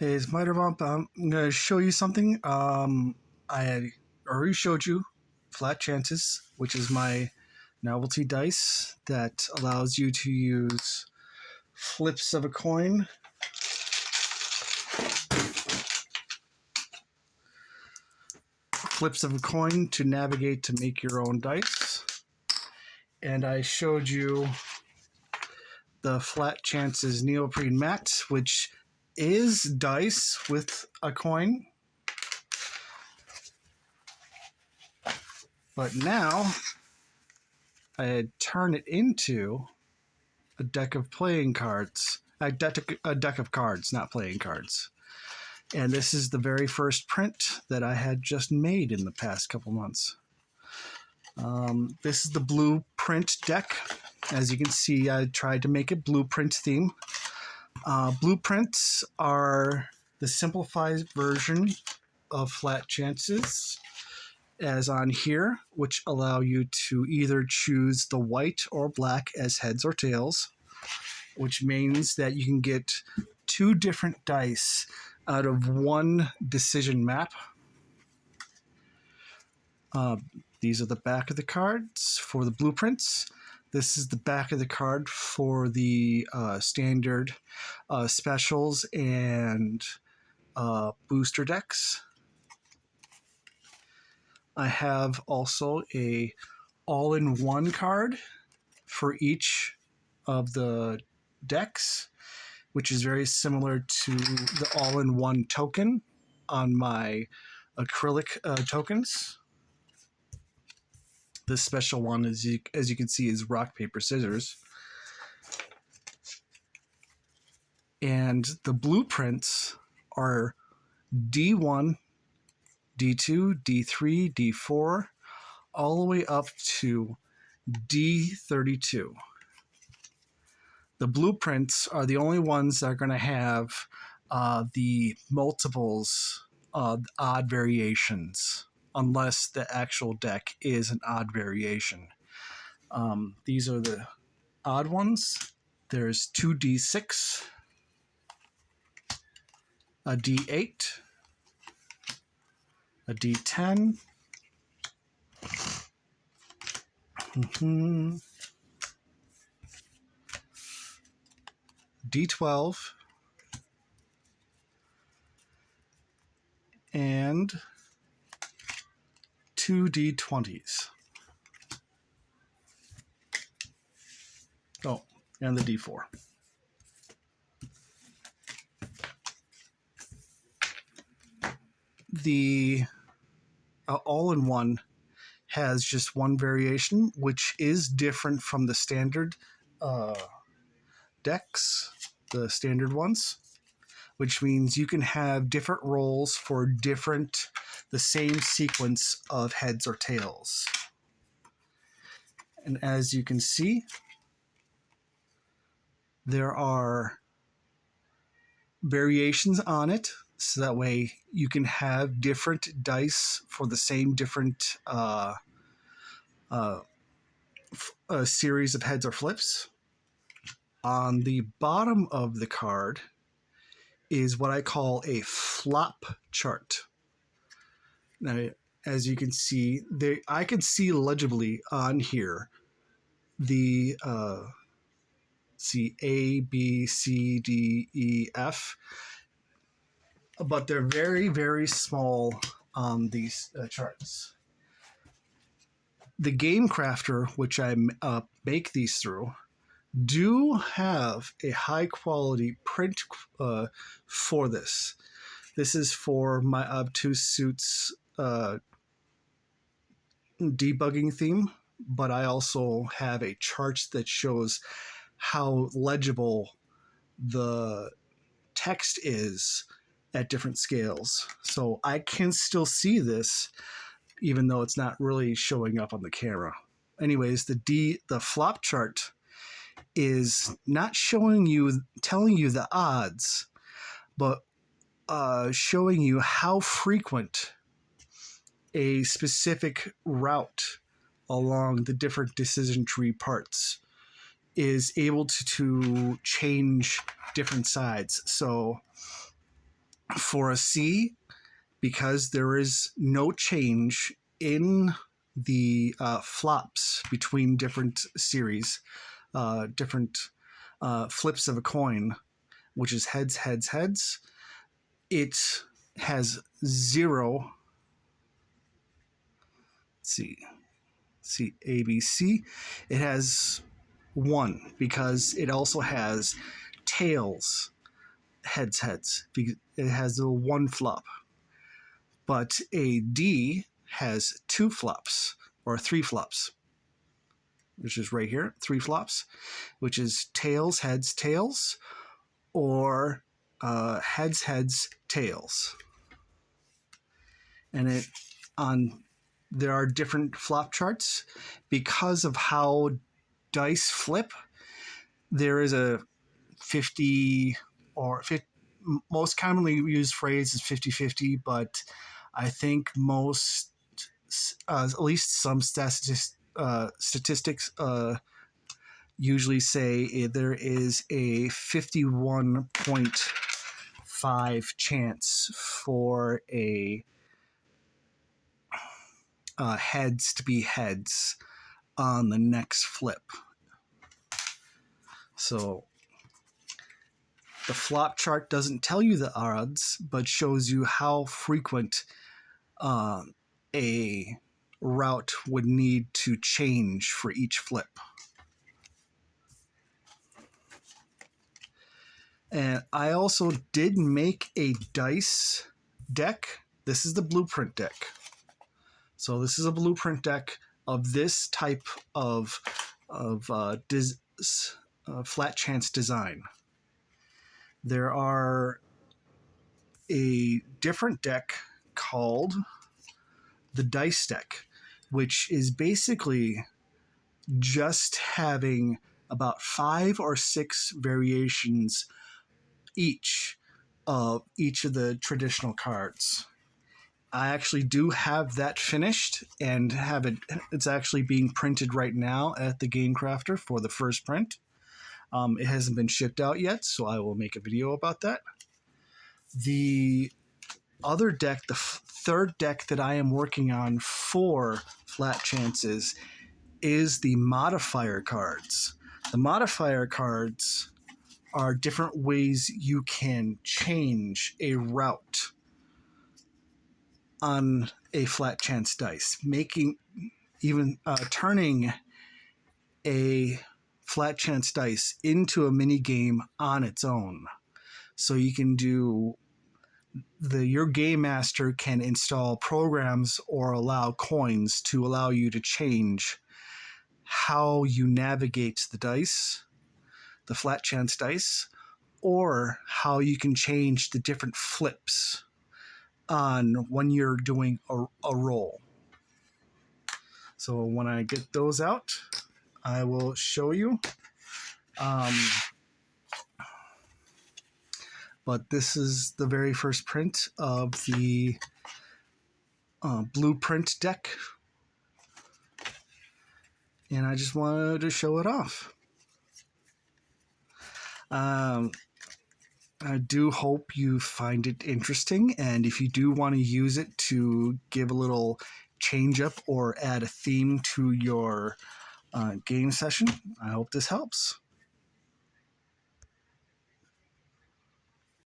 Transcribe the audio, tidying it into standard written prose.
Hey, it's Mighterbump. I'm going to show you something. I already showed you Flat Chances, which is my novelty dice that allows you to use flips of a coin, to navigate to make your own dice. And I showed you the Flat Chances neoprene mat, which is dice with a coin. But now I had turned it into a deck of playing cards. A deck of cards, not playing cards. And this is the very first print that I had just made in the past couple months. This is the blueprint deck. As you can see, I tried to make a blueprint theme. Blueprints are the simplified version of Flat Chances, as on here, which allow you to either choose the white or black as heads or tails, which means that you can get two different dice out of one decision map. These are the back of the cards for the blueprints. This is the back of the card for the standard specials and booster decks. I have also a all-in-one card for each of the decks, which is very similar to the all-in-one token on my acrylic tokens. This special one, as you can see, is rock, paper, scissors. And the blueprints are D1, D2, D3, D4, all the way up to D32. The blueprints are the only ones that are going to have the multiples, odd variations, unless the actual deck is an odd variation. These are the odd ones. There's 2d6, a d8, a d10, d12, and two d20s. Oh, and the d4. The all-in-one has just one variation, which is different from the standard decks, the standard ones, which means you can have different rolls for the same sequence of heads or tails. And as you can see, there are variations on it, so that way you can have different dice for the same different series of heads or flips. On the bottom of the card is what I call a flop chart. Now, as you can see, I can see legibly on here the A, B, C, D, E, F, but they're very, very small on these charts. The Game Crafter, which I make these through, do have a high quality print for this. This is for my Obtuse Suits debugging theme, but I also have a chart that shows how legible the text is at different scales. So I can still see this even though it's not really showing up on the camera. Anyways, the flop chart is not telling you the odds, but showing you how frequent a specific route along the different decision tree parts is able to change different sides. So For a C, because there is no change in the flops between different series, different flips of a coin, which is heads, heads, heads, it has 0. See ABC. It has 1 because it also has tails, heads, heads. It has a 1 flop. But a D has 2 flops or 3 flops, which is right here, 3 flops, which is tails, heads, tails, or heads, heads, tails. And there are different flop charts because of how dice flip. There is a 50 or 50, most commonly used phrase is 50-50, but I think most, at least some statistics usually say there is a 51.5 chance for a heads to be heads on the next flip. So the flop chart doesn't tell you the odds, but shows you how frequent a route would need to change for each flip. And I also did make a dice deck. This is the blueprint deck. So this is a blueprint deck of this type of flat chance design. There are a different deck called the dice deck, which is basically just having about 5 or 6 variations each of the traditional cards. I actually do have that finished and have it. It's actually being printed right now at the Game Crafter for the first print. It hasn't been shipped out yet, so I will make a video about that. The other deck, the third deck that I am working on for flat chances, is the modifier cards. The modifier cards are different ways you can change a route on a flat chance dice, turning a flat chance dice into a mini game on its own. So you can do your game master can install programs or allow coins to allow you to change how you navigate the dice, the flat chance dice, or how you can change the different flips on when you're doing a roll. So when I get those out, I will show you. But this is the very first print of the blueprint deck. And I just wanted to show it off. I do hope you find it interesting, and if you do want to use it to give a little change up or add a theme to your game session, I hope this helps.